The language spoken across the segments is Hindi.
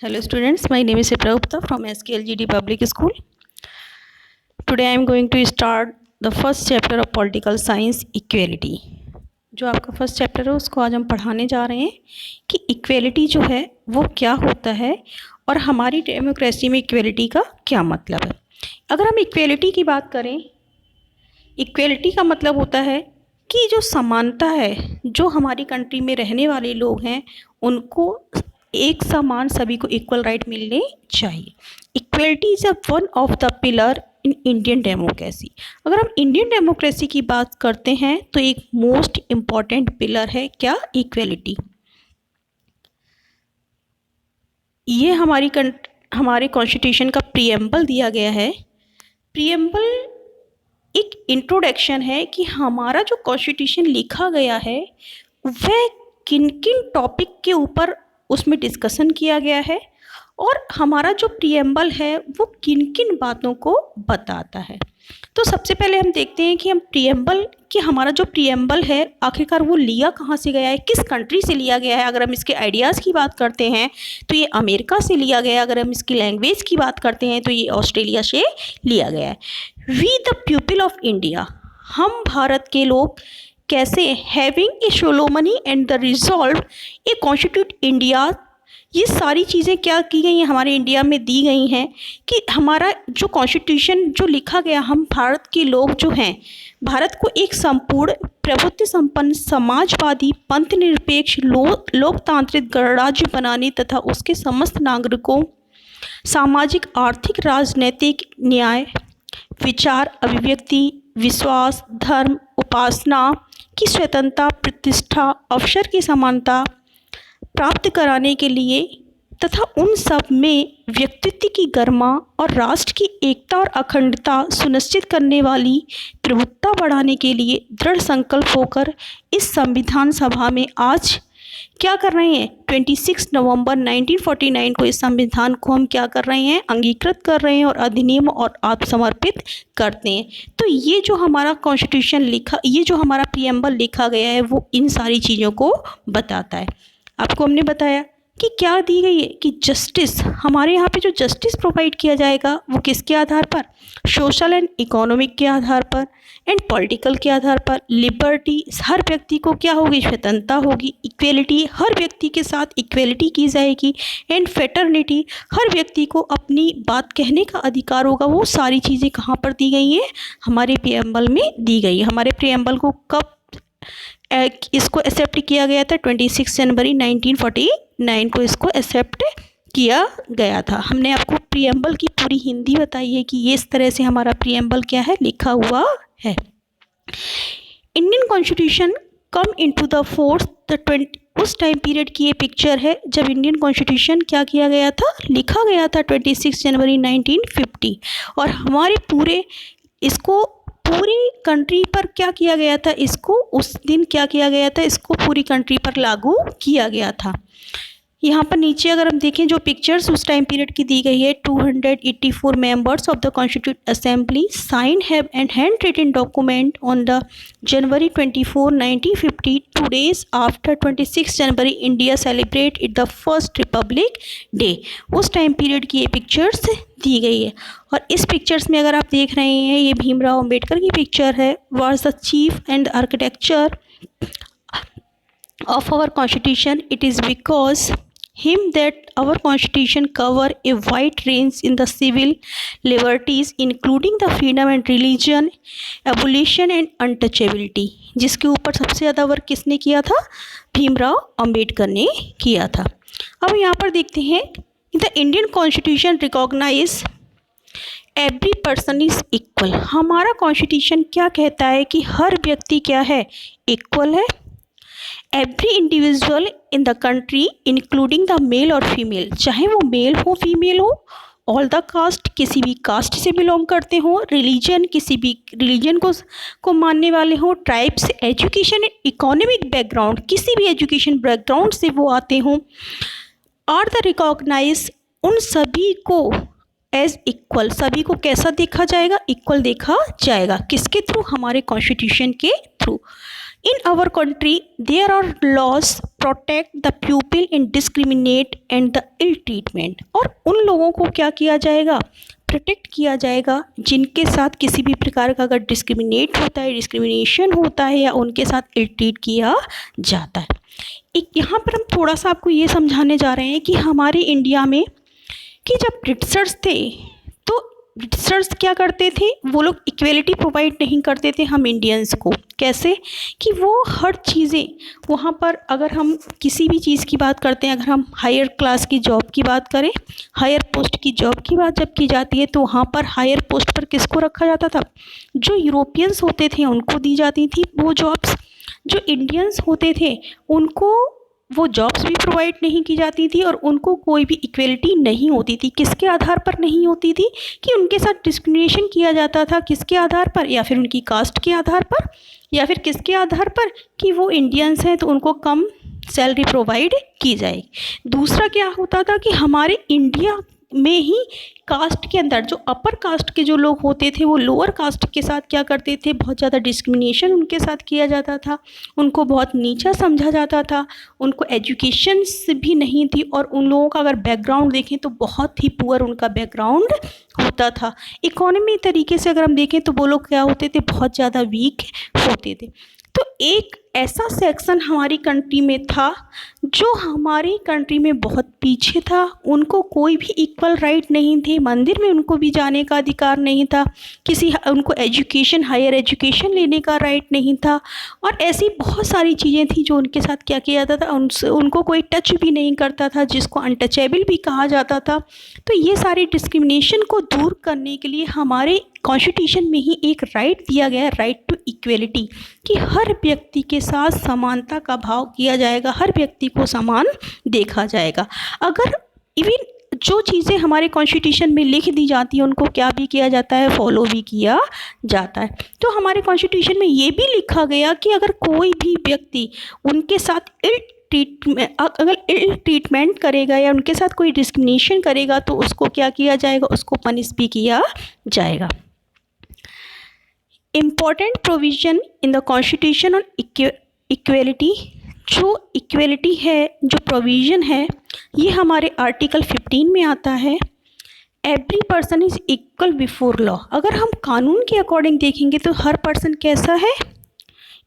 Hello students, my name is Ipra Gupta from SKLGD Public School. Today I am going to start the first chapter of Political Science Equality. जो आपका फर्स्ट चैप्टर है उसको आज हम पढ़ाने जा रहे हैं कि इक्वेलिटी जो है वो क्या होता है और हमारी डेमोक्रेसी में इक्वेलिटी का क्या मतलब है। अगर हम इक्वेलिटी की बात करें, इक्वेलिटी का मतलब होता है कि जो समानता है, जो हमारी कंट्री में रहने वाले लोग हैं उनको एक समान सभी को इक्वल राइट मिलने चाहिए। Equality is a one of the pillar in Indian democracy. अगर हम इंडियन डेमोक्रेसी की बात करते हैं तो एक मोस्ट इम्पॉर्टेंट पिलर है क्या? इक्वलिटी। ये हमारे कॉन्स्टिट्यूशन का प्रीएम्बल दिया गया है। प्रीएम्बल एक इंट्रोडक्शन है कि हमारा जो कॉन्स्टिट्यूशन लिखा गया है वह किन किन टॉपिक के ऊपर उसमें डिस्कशन किया गया है और हमारा जो प्रीएम्बल है वो किन किन बातों को बताता है। तो सबसे पहले हम देखते हैं कि हमारा जो प्रीएम्बल है आखिरकार वो लिया कहाँ से गया है, किस कंट्री से लिया गया है। अगर हम इसके आइडियाज़ की बात करते हैं तो ये अमेरिका से लिया गया है। अगर हम इसकी लैंग्वेज की बात करते हैं तो ये ऑस्ट्रेलिया से लिया गया है। We the people of India, हम भारत के लोग कैसे, having a solemnly and the resolve a constitute India, ये सारी चीज़ें क्या की गई हैं, हमारे इंडिया में दी गई हैं कि हमारा जो कॉन्स्टिट्यूशन जो लिखा गया, हम भारत के लोग जो हैं भारत को एक संपूर्ण प्रभुत्व संपन्न समाजवादी पंथ निरपेक्ष लोकतांत्रिक गणराज्य बनाने तथा उसके समस्त नागरिकों सामाजिक आर्थिक राजनैतिक न्याय विचार अभिव्यक्ति विश्वास धर्म उपासना की स्वतंत्रता प्रतिष्ठा अवसर की समानता प्राप्त कराने के लिए तथा उन सब में व्यक्तित्व की गरिमा और राष्ट्र की एकता और अखंडता सुनिश्चित करने वाली प्रभुत्वता बढ़ाने के लिए दृढ़ संकल्प होकर इस संविधान सभा में आज क्या कर रहे हैं, 26 नवंबर 1949 को इस संविधान को हम क्या कर रहे हैं, अंगीकृत कर रहे हैं और अधिनियम और आत्मसमर्पित करते हैं। तो ये जो हमारा कॉन्स्टिट्यूशन ये जो हमारा प्रीएम्बल लिखा गया है वो इन सारी चीज़ों को बताता है। आपको हमने बताया कि क्या दी गई है कि जस्टिस, हमारे यहाँ पे जो जस्टिस प्रोवाइड किया जाएगा वो किसके आधार पर, सोशल एंड इकोनॉमिक के आधार पर एंड पॉलिटिकल के आधार पर। लिबर्टी, हर व्यक्ति को क्या होगी, स्वतंत्रता होगी। इक्वेलिटी, हर व्यक्ति के साथ इक्वेलिटी की जाएगी। एंड फेटर्निटी, हर व्यक्ति को अपनी बात कहने का अधिकार होगा। वो सारी चीज़ें कहाँ पर दी गई हैं, हमारे प्रीएम्बल में दी गई है। हमारे प्रीएम्बल को कब इसको एक्सेप्ट किया गया था, 26 जनवरी 1949 को इसको एक्सेप्ट किया गया था। हमने आपको प्रीएम्बल की पूरी हिंदी बताई है कि ये इस तरह से हमारा प्रीएम्बल क्या है, लिखा हुआ है। Indian constitution come into the force उस टाइम पीरियड की ये पिक्चर है जब इंडियन कॉन्स्टिट्यूशन क्या किया गया था, लिखा गया था 26 जनवरी 1950। और हमारे पूरी कंट्री पर क्या किया गया था, इसको उस दिन क्या किया गया था, इसको पूरी कंट्री पर लागू किया गया था। यहाँ पर नीचे अगर हम देखें जो पिक्चर्स उस टाइम पीरियड की दी गई है, 284 members of the constitute assembly sign have and hand written document on the January 24 1950 2 days after 26 January India celebrate it the first republic day. उस टाइम पीरियड की ये पिक्चर्स दी गई है। और इस पिक्चर्स में अगर आप देख रहे हैं ये भीमराव अंबेडकर की पिक्चर है, was the cheap and architecture of our constitution. It is because him that our constitution cover a wide range in the civil liberties including the freedom and religion, abolition and untouchability, जिसके ऊपर सबसे ज़्यादा वर्क किसने किया था, भीमराव अंबेडकर ने किया था। अब यहाँ पर देखते हैं the Indian constitution recognise every person is equal. हमारा कॉन्स्टिट्यूशन क्या कहता है कि हर व्यक्ति क्या है, इक्वल है। Every individual in the country including the male और फीमेल, चाहे वो मेल हो फीमेल हो, ऑल द कास्ट, किसी भी कास्ट से बिलोंग करते हो, रिलीजन, किसी भी रिलीजन को मानने वाले हो, ट्राइब्स, एजुकेशन, इकोनॉमिक बैकग्राउंड, किसी भी एजुकेशन बैकग्राउंड से वो आते हों, आर द रिकॉग्नाइज, उन सभी को एज इक्वल, सभी को कैसा देखा जाएगा, इक्वल देखा जाएगा। किसके थ्रू, हमारे कॉन्स्टिट्यूशन के through. In our country, there are laws protect the pupil in discriminate and the ill treatment. और उन लोगों को क्या किया जाएगा, प्रोटेक्ट किया जाएगा जिनके साथ किसी भी प्रकार का अगर डिस्क्रिमिनेट होता है, डिस्क्रिमिनेशन होता है या उनके साथ इल ट्रीट किया जाता है। एक यहाँ पर हम थोड़ा सा आपको ये समझाने जा रहे हैं कि हमारे इंडिया में कि जब ब्रिटिशर्स थे तो ब्रिटिशर्स क्या करते थे, वो लोग इक्वलिटी प्रोवाइड नहीं करते थे हम इंडियंस को। कैसे कि वो हर चीज़ें वहाँ पर, अगर हम किसी भी चीज़ की बात करते हैं, अगर हम हायर क्लास की जॉब की बात करें, हायर पोस्ट की जॉब की बात जब की जाती है तो वहाँ पर हायर पोस्ट पर किसको रखा जाता था, जो यूरोपियंस होते थे उनको दी जाती थी वो जॉब्स। जो इंडियंस होते थे उनको वो जॉब्स भी प्रोवाइड नहीं की जाती थी और उनको कोई भी इक्वलिटी नहीं होती थी। किसके आधार पर नहीं होती थी कि उनके साथ डिस्क्रिमिनेशन किया जाता था, किसके आधार पर, या फिर उनकी कास्ट के आधार पर, या फिर किसके आधार पर कि वो इंडियंस हैं तो उनको कम सैलरी प्रोवाइड की जाएगी। दूसरा क्या होता था कि हमारे इंडिया में ही कास्ट के अंदर जो अपर कास्ट के जो लोग होते थे वो लोअर कास्ट के साथ क्या करते थे, बहुत ज़्यादा डिस्क्रिमिनेशन उनके साथ किया जाता था, उनको बहुत नीचा समझा जाता था, उनको एजुकेशन भी नहीं थी और उन लोगों का अगर बैकग्राउंड देखें तो बहुत ही पुअर उनका बैकग्राउंड होता था। इकोनॉमी तरीके से अगर हम देखें तो वो लोग क्या होते थे, बहुत ज़्यादा वीक होते थे। तो एक ऐसा सेक्शन हमारी कंट्री में था जो हमारी कंट्री में बहुत पीछे था, उनको कोई भी इक्वल राइट नहीं थे, मंदिर में उनको भी जाने का अधिकार नहीं था, उनको एजुकेशन, हायर एजुकेशन लेने का राइट नहीं था, और ऐसी बहुत सारी चीज़ें थी जो उनके साथ क्या किया जाता था, उनको कोई टच भी नहीं करता था, जिसको अनटचेबल भी कहा जाता था। तो ये सारी डिस्क्रिमिनेशन को दूर करने के लिए हमारे कॉन्स्टिट्यूशन में ही एक राइट दिया गया है, राइट टू इक्वलिटी, कि हर व्यक्ति के साथ समानता का भाव किया जाएगा, हर व्यक्ति को समान देखा जाएगा। अगर इवन जो चीज़ें हमारे कॉन्स्टिट्यूशन में लिख दी जाती हैं उनको क्या भी किया जाता है, फॉलो भी किया जाता है। तो हमारे कॉन्स्टिट्यूशन में ये भी लिखा गया कि अगर कोई भी व्यक्ति उनके साथ अगर इल ट्रीटमेंट करेगा या उनके साथ कोई डिस्क्रिमिनेशन करेगा तो उसको क्या किया जाएगा, उसको पनिश भी किया जाएगा। Important provision in the constitution on equality, जो इक्वलिटी है, जो प्रोविज़न है, ये हमारे आर्टिकल 15 में आता है। Every person is equal before law. अगर हम कानून के अकॉर्डिंग देखेंगे तो हर पर्सन कैसा है,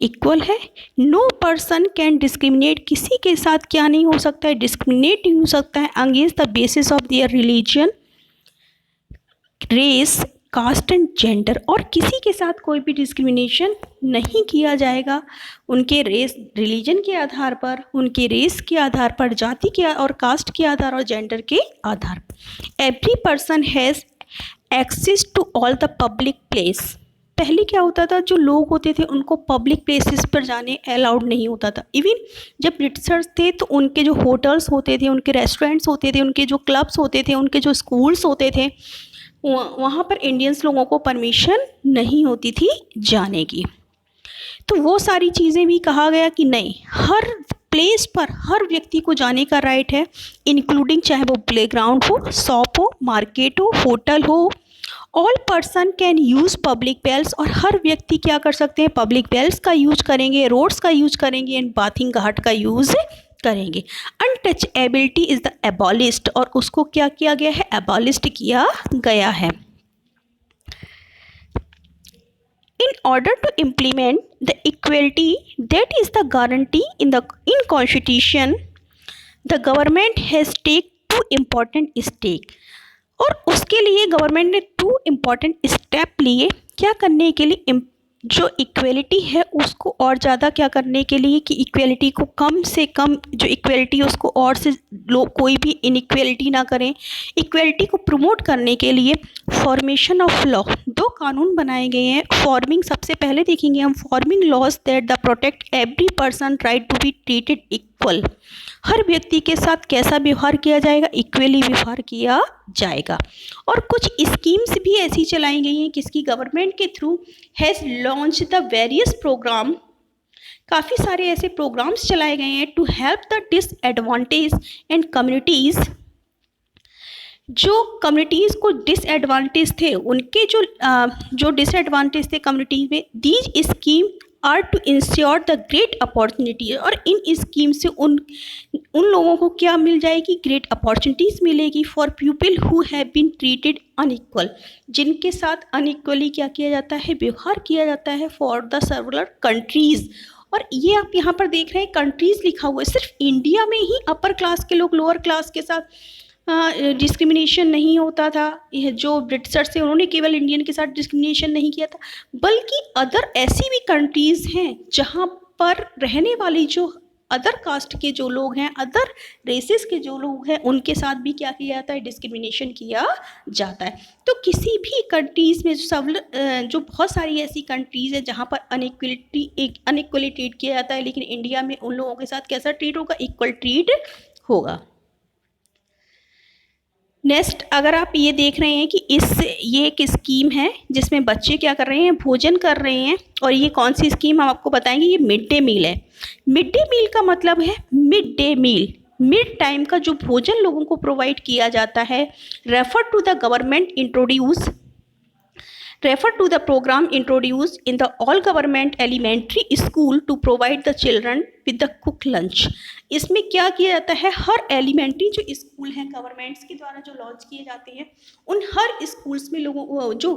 इक्वल है। नो पर्सन कैन डिस्क्रिमिनेट, किसी के साथ क्या नहीं हो सकता है, डिस्क्रिमिनेट नहीं हो सकता है against the basis of their religion, race, caste and gender, और किसी के साथ कोई भी डिस्क्रिमिनेशन नहीं किया जाएगा उनके रेस, रिलीजन के आधार पर, उनके रेस के आधार पर, जाति के और कास्ट के आधार और जेंडर के आधार पर। Every person has access to all the public place. पहले क्या होता था, जो लोग होते थे उनको पब्लिक प्लेसेस पर जाने अलाउड नहीं होता था। इवन जब ब्रिटिशर्स थे तो उनके जो होटल्स होते थे, उनके रेस्टोरेंट्स होते थे, उनके जो क्लब्स होते थे, उनके जो स्कूल्स होते थे, वहाँ पर इंडियंस लोगों को परमिशन नहीं होती थी जाने की। तो वो सारी चीज़ें भी कहा गया कि नहीं, हर प्लेस पर हर व्यक्ति को जाने का राइट है, इंक्लूडिंग चाहे वो प्लेग्राउंड हो, शॉप हो, मार्केट हो, होटल हो। All person can use public wells, और हर व्यक्ति क्या कर सकते हैं, पब्लिक वेल्स का यूज करेंगे, रोड्स का यूज करेंगे एंड बाथिंग घाट का यूज़ करेंगे। अनटचेबिलिटी इज़ द एबॉलिस्ड, और उसको क्या किया गया है, एबॉलिस्ड किया गया है। In order to implement the equality that is the guarantee in constitution, the government has take two important step, और उसके लिए गवर्नमेंट ने 2 इम्पॉर्टेंट स्टेप लिए, क्या करने के लिए, जो इक्वलिटी है उसको और ज़्यादा क्या करने के लिए कि इक्वलिटी को कम से कम, जो इक्वलिटी है उसको और से लोग कोई भी इनइक्वलिटी ना करें, इक्वलिटी को प्रमोट करने के लिए फॉर्मेशन ऑफ लॉ, 2 कानून बनाए गए हैं। फॉर्मिंग, सबसे पहले देखेंगे हम forming laws that the protect every person right to be treated equal, हर व्यक्ति के साथ कैसा व्यवहार किया जाएगा, इक्वली व्यवहार किया जाएगा। और कुछ स्कीम्स भी ऐसी चलाई गई हैं किसकी, गवर्नमेंट के through, has launch the various program, काफ़ी सारे ऐसे प्रोग्राम्स चलाए गए हैं to help the disadvantage and communities, जो कम्युनिटीज़ को डिसएडवांटेज थे, उनके जो डिसएडवांटेज थे कम्युनिटीज़ में, these scheme are to ensure the great opportunity, और इन स्कीम से उन लोगों को क्या मिल जाएगी, ग्रेट अपॉर्चुनिटीज़ मिलेगी for people who have been treated unequal, जिनके साथ अनइक्वली क्या किया जाता है, व्यवहार किया जाता है, फॉर द सर्वलर कंट्रीज़। और ये आप यहाँ पर देख रहे हैं कंट्रीज़ लिखा हुआ है, सिर्फ इंडिया में ही अपर क्लास के लोग लोअर क्लास के साथ डिस्क्रिमिनेशन नहीं होता था। यह जो ब्रिटिशर्स थे उन्होंने केवल इंडियन के साथ डिस्क्रिमिनेशन नहीं किया था, बल्कि अदर ऐसी भी कंट्रीज़ हैं जहाँ पर रहने वाली जो अदर कास्ट के जो लोग हैं, अदर रेसेस के जो लोग हैं, उनके साथ भी क्या किया जाता है, डिस्क्रिमिनेशन किया जाता है। तो किसी भी कंट्रीज़ में जो बहुत सारी ऐसी कंट्रीज़ हैं जहाँ पर अनइक्वली ट्रीट किया जाता है, लेकिन इंडिया में उन लोगों के साथ कैसा ट्रीट होगा, इक्वल ट्रीट होगा। नेक्स्ट, अगर आप ये देख रहे हैं कि ये एक स्कीम है जिसमें बच्चे क्या कर रहे हैं, भोजन कर रहे हैं, और ये कौन सी स्कीम हम आपको बताएंगे, ये मिड डे मील है। मिड डे मील का मतलब है mid day meal, mid time का जो भोजन लोगों को प्रोवाइड किया जाता है। Refer to the government introduce refer to the program introduced in the all government elementary school to provide the children with the cooked lunch। इसमें क्या किया जाता है, हर एलिमेंट्री जो स्कूल हैं गवर्नमेंट्स के द्वारा जो लॉन्च किए जाते हैं, उन हर स्कूल्स में लोगों जो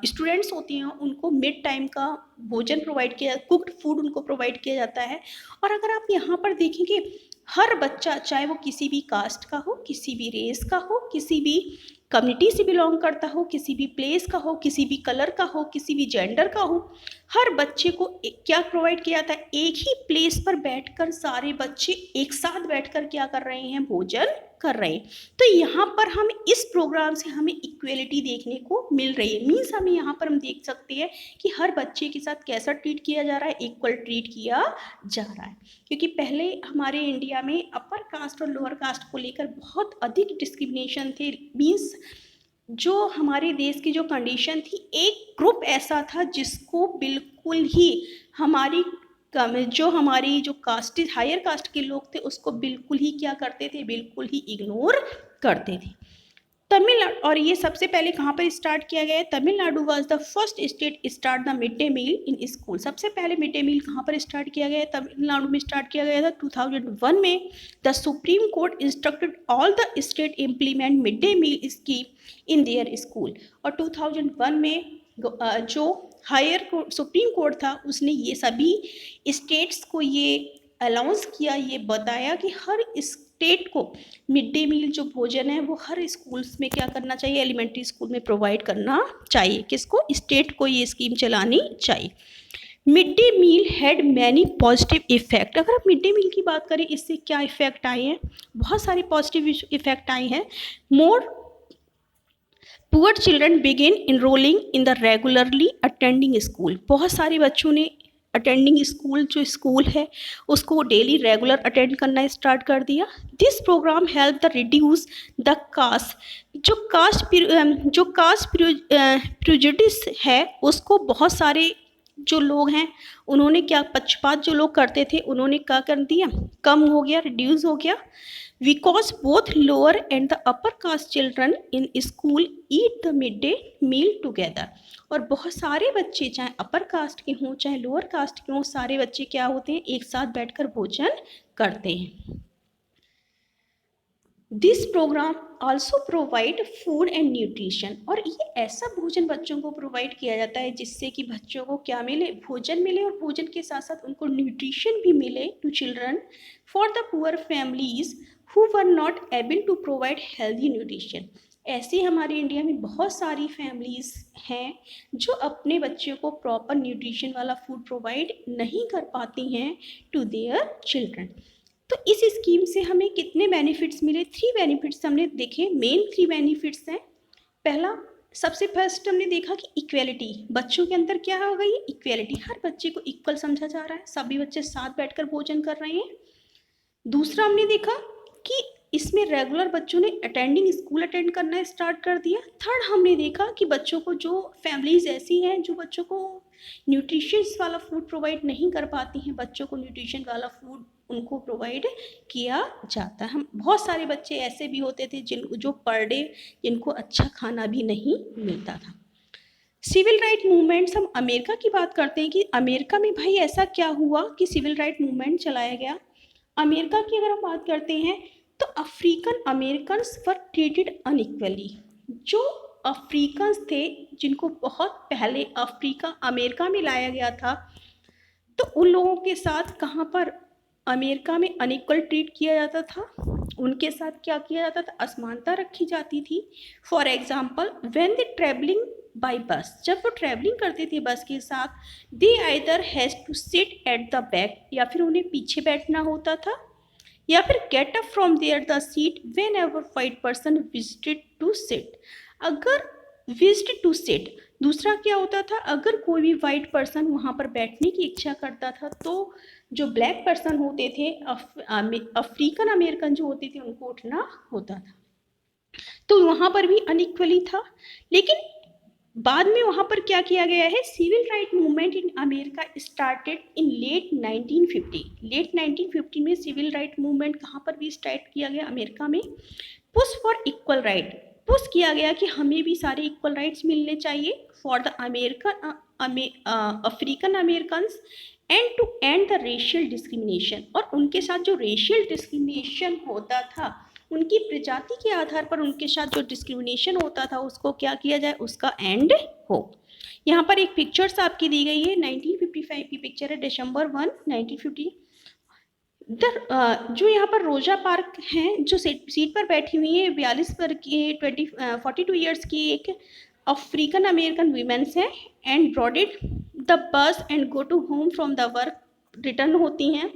स्टूडेंट्स होती हैं उनको मिड टाइम का भोजन प्रोवाइड किया, कुक्ड फूड उनको प्रोवाइड किया जाता है। और अगर आप यहाँ पर देखेंगे, हर बच्चा, चाहे वो किसी भी कास्ट का हो, किसी भी रेस का हो, किसी भी कम्युनिटी से बिलोंग करता हो, किसी भी प्लेस का हो, किसी भी कलर का हो, किसी भी जेंडर का हो, हर बच्चे को क्या प्रोवाइड किया जाता है, एक ही प्लेस पर बैठकर सारे बच्चे एक साथ बैठकर क्या कर रहे हैं, भोजन कर रहे हैं। तो यहाँ पर हम इस प्रोग्राम से हमें इक्वेलिटी देखने को मिल रही है। मीन्स हमें यहाँ पर हम देख सकते हैं कि हर बच्चे के साथ कैसा ट्रीट किया जा रहा है, इक्वल ट्रीट किया जा रहा है। क्योंकि पहले हमारे इंडिया में अपर कास्ट और लोअर कास्ट को लेकर बहुत अधिक डिस्क्रिमिनेशन थे। मीन्स जो हमारे देश की जो कंडीशन थी, एक ग्रुप ऐसा था जिसको बिल्कुल ही हमारी जो कास्ट, हायर कास्ट के लोग थे, उसको बिल्कुल ही क्या करते थे, बिल्कुल ही इग्नोर करते थे। तमिलनाडु, और ये सबसे पहले कहाँ पर स्टार्ट किया गया है, Tamil Nadu was the first state start the mid day meal in school. सबसे पहले मिड डे मील कहाँ पर स्टार्ट किया गया है, तमिलनाडु में स्टार्ट किया गया था 2001 में। The supreme court instructed all the state implement mid day meal scheme in their school. और 2001 में जो हायर सुप्रीम कोर्ट था, उसने ये सभी स्टेट्स को ये अलाउंस किया, ये बताया कि हर स्टेट को मिड डे मील जो भोजन है वो हर स्कूल्स में क्या करना चाहिए, एलिमेंट्री स्कूल में प्रोवाइड करना चाहिए। किसको, स्टेट को ये स्कीम चलानी चाहिए। Mid day meal had many positive effect. अगर आप मिड डे मील की बात करें, इससे क्या इफेक्ट आए हैं, बहुत सारे पॉजिटिव इफेक्ट आए हैं। More poor children begin enrolling in the regularly attending school. बहुत सारे बच्चों ने अटेंडिंग स्कूल, जो स्कूल है उसको डेली रेगुलर अटेंड करना स्टार्ट कर दिया। This program help the reduce the caste, जो कास्ट प्रिजुडिस है उसको बहुत सारे जो लोग हैं उन्होंने क्या, पक्षपात जो लोग करते थे उन्होंने क्या कर दिया, कम हो गया, रिड्यूस हो गया। Because both lower and the upper caste children in school eat the mid day meal together. और बहुत सारे बच्चे, चाहे अपर कास्ट के हों चाहे लोअर कास्ट के हों, सारे बच्चे क्या होते हैं, एक साथ बैठकर भोजन करते हैं। This program also provide food and nutrition. और ये ऐसा भोजन बच्चों को प्रोवाइड किया जाता है जिससे कि बच्चों को क्या मिले, भोजन मिले, और भोजन के साथ साथ उनको न्यूट्रिशन भी मिले to children for the poor families who were not able to provide healthy nutrition. ऐसे हमारे इंडिया में बहुत सारी फैमिलीज़ हैं जो अपने बच्चों को प्रॉपर न्यूट्रिशन वाला फूड प्रोवाइड नहीं कर पाती हैं टू देयर चिल्ड्रन। तो इस स्कीम से हमें कितने बेनिफिट्स मिले, 3 बेनिफिट्स हमने देखे, मेन 3 बेनिफिट्स हैं। पहला, सबसे फर्स्ट हमने देखा कि इक्वेलिटी, बच्चों के अंदर क्या हो गई, इक्वेलिटी, हर बच्चे को इक्वल समझा जा रहा है, सभी बच्चे साथ बैठकर भोजन कर रहे हैं। दूसरा, हमने देखा कि इसमें रेगुलर बच्चों ने स्कूल अटेंड करना स्टार्ट कर दिया। थर्ड, हमने देखा कि बच्चों को, जो फैमिलीज ऐसी हैं जो बच्चों को न्यूट्रिशंस वाला फूड प्रोवाइड नहीं कर पाती हैं, बच्चों को न्यूट्रिशन वाला फूड उनको प्रोवाइड किया जाता है। हम बहुत सारे बच्चे ऐसे भी होते थे जो पर डे जिनको अच्छा खाना भी नहीं मिलता था। सिविल राइट मूवमेंट्स, हम अमेरिका की बात करते हैं कि अमेरिका में भाई ऐसा क्या हुआ कि सिविल राइट मूवमेंट चलाया गया। अमेरिका की अगर हम बात करते हैं तो African Americans were treated unequally. जो अफ्रीकन्स थे जिनको बहुत पहले अफ्रीका अमेरिका में लाया गया था, तो उन लोगों के साथ कहाँ पर अमेरिका में अनइक्वल ट्रीट किया जाता था। उनके साथ क्या किया जाता था, असमानता रखी जाती थी। For example when they travelling by bus, जब वो ट्रैवलिंग करते थे बस के साथ, they either has to sit at the back, या फिर उन्हें पीछे बैठना होता था, या फिर get up from there the seat whenever white person visited to sit. अगर विजिट टू सिट, दूसरा क्या होता था, अगर कोई भी वाइट पर्सन वहाँ पर बैठने की इच्छा करता था तो जो ब्लैक पर्सन होते थे, अफ्रीकन अमेरिकन जो होते थे, उनको उठना होता था। तो वहाँ पर भी अनइक्वली था। लेकिन बाद में वहाँ पर क्या किया गया है, civil right movement in America started in late 1950। Late 1950 में सिविल राइट मूवमेंट कहाँ पर भी स्टार्ट किया गया, अमेरिका में। Push for equal right, push किया गया कि हमें भी सारे इक्वल राइट्स मिलने चाहिए for the African American and to end the racial discrimination. और उनके साथ जो रेशियल डिस्क्रिमिनेशन होता था, उनकी प्रजाति के आधार पर उनके साथ जो डिस्क्रिमिनेशन होता था, उसको क्या किया जाए, उसका एंड हो। यहाँ पर एक पिक्चर्स आपकी दी गई है, 1955 की पिक्चर है, दिसंबर 1, 1950। जो यहाँ पर रोजा पार्क हैं, जो सीट पर बैठी हुई है 42 पर की 42 ईयर्स की एक अफ्रीकन अमेरिकन वीमेंस है, and boarded the bus and go to home from the work, return होती हैं।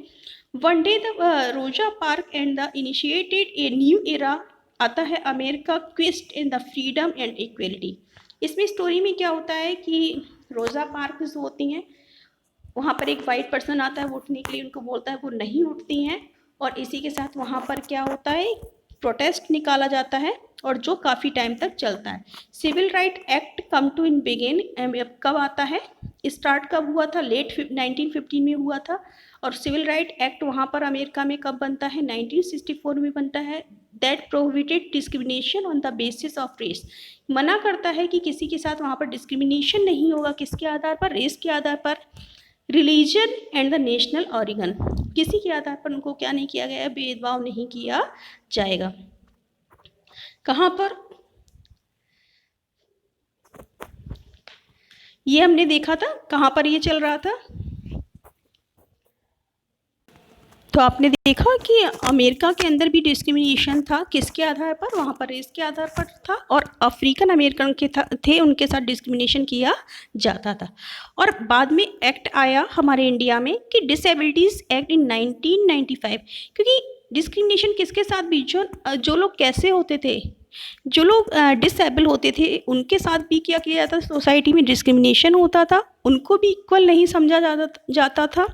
One day the Rosa Park and the initiated a new era, आता है America quest in the freedom and equality. इसमें स्टोरी में क्या होता है कि रोजा पार्क जो होती हैं, वहाँ पर एक वाइट पर्सन आता है, वो उठने के लिए उनको बोलता है, वो नहीं उठती हैं, और इसी के साथ वहाँ पर क्या होता है, प्रोटेस्ट निकाला जाता है, और जो काफ़ी टाइम तक चलता है। Civil right act come to in begin, कब आता है, स्टार्ट कब हुआ था, लेट 1915 में हुआ था। और सिविल राइट एक्ट वहाँ पर अमेरिका में कब बनता है, 1964 में बनता है। That prohibited discrimination on the basis of race, मना करता है कि किसी के साथ वहाँ पर डिस्क्रिमिनेशन नहीं होगा, किसके आधार पर, रेस के आधार पर, religion and the national Oregon, किसी के आधार पर उनको क्या नहीं किया गया, भेदभाव नहीं किया जाएगा। कहाँ पर, ये हमने देखा था, कहाँ पर ये चल रहा था, तो आपने देखा कि अमेरिका के अंदर भी डिस्क्रिमिनेशन था, किसके आधार पर, वहाँ पर रेस के आधार पर था, और अफ्रीकन अमेरिकन के थे, उनके साथ डिस्क्रिमिनेशन किया जाता था। और बाद में एक्ट आया हमारे इंडिया में कि डिसेबिलिटीज़ एक्ट इन 1995, क्योंकि डिस्क्रिमिनेशन किसके साथ भी, जो लोग कैसे होते थे, जो लोग डिसेबल होते थे, उनके साथ भी क्या किया जाता, सोसाइटी में डिस्क्रिमिनेशन होता था, उनको भी इक्वल नहीं समझा जाता था।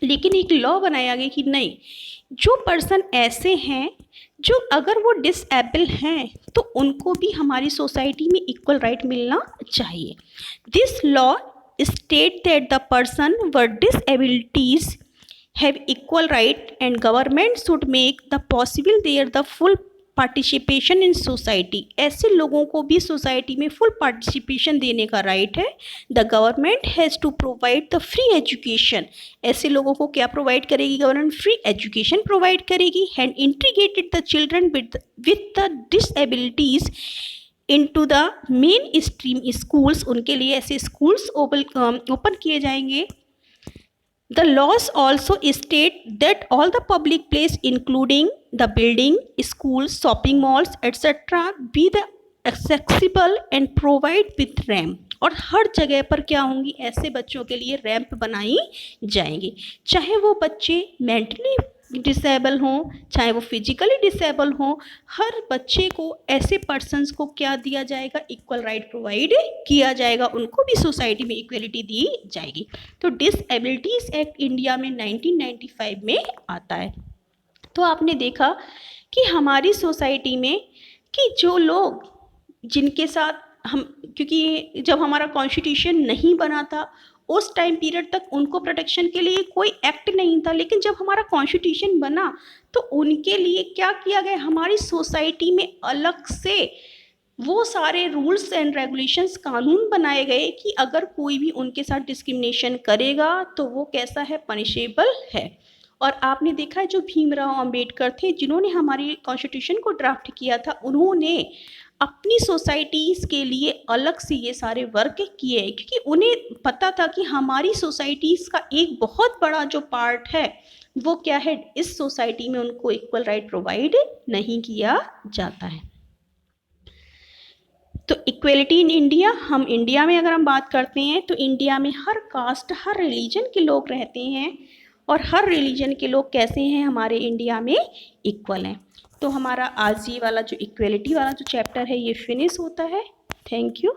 लेकिन एक लॉ बनाया गया कि नहीं, जो पर्सन ऐसे हैं जो अगर वो डिसेबल हैं तो उनको भी हमारी सोसाइटी में इक्वल राइट मिलना चाहिए। This law state that the person with disabilities have equal right and government should make the possible their the full participation in society. ऐसे लोगों को भी सोसाइटी में फुल पार्टिसिपेशन देने का राइट है। The government has to provide the free education, ऐसे लोगों को क्या प्रोवाइड करेगी, गवर्नमेंट फ्री एजुकेशन प्रोवाइड करेगी। And integrated the children with the disabilities into the mainstream schools, उनके लिए ऐसे स्कूल्स ओपन किए जाएंगे। The laws also state that all the public place including the building, schools, shopping malls, etc. be the accessible and provide with ramp, और हर जगह पर क्या होंगी, ऐसे बच्चों के लिए रैंप बनाई जाएंगी, चाहे वो बच्चे मेंटली डिसेबल हों, चाहे वो फिजिकली डिसेबल हों, हर बच्चे को, ऐसे पर्सन्स को क्या दिया जाएगा, इक्वल राइट प्रोवाइड किया जाएगा, उनको भी सोसाइटी में इक्वलिटी दी जाएगी। तो डिसेबिलिटीज़ एक्ट इंडिया में 1995 में आता है। तो आपने देखा कि हमारी सोसाइटी में कि जो लोग जिनके साथ हम, क्योंकि जब हमारा कॉन्स्टिट्यूशन नहीं बना था उस टाइम पीरियड तक उनको प्रोटेक्शन के लिए कोई एक्ट नहीं था, लेकिन जब हमारा कॉन्स्टिट्यूशन बना तो उनके लिए क्या किया गया, हमारी सोसाइटी में अलग से वो सारे रूल्स एंड रेगुलेशंस, कानून बनाए गए कि अगर कोई भी उनके साथ डिस्क्रिमिनेशन करेगा तो वो कैसा है, पनिशेबल है। और आपने देखा है जो भीमराव अंबेडकर थे जिन्होंने हमारी कॉन्स्टिट्यूशन को ड्राफ्ट किया था, उन्होंने अपनी सोसाइटीज़ के लिए अलग से ये सारे वर्क किए, क्योंकि उन्हें पता था कि हमारी सोसाइटीज़ का एक बहुत बड़ा जो पार्ट है वो क्या है, इस सोसाइटी में उनको इक्वल राइट प्रोवाइड नहीं किया जाता है। तो इक्वेलिटी इन इंडिया, हम इंडिया में अगर हम बात करते हैं तो इंडिया में हर कास्ट, हर रिलीजन के लोग रहते हैं, और हर रिलीजन के लोग कैसे हैं, हमारे इंडिया में इक्वल हैं। तो हमारा आज ये वाला जो इक्वेलिटी वाला जो चैप्टर है ये फिनिश होता है। Thank you.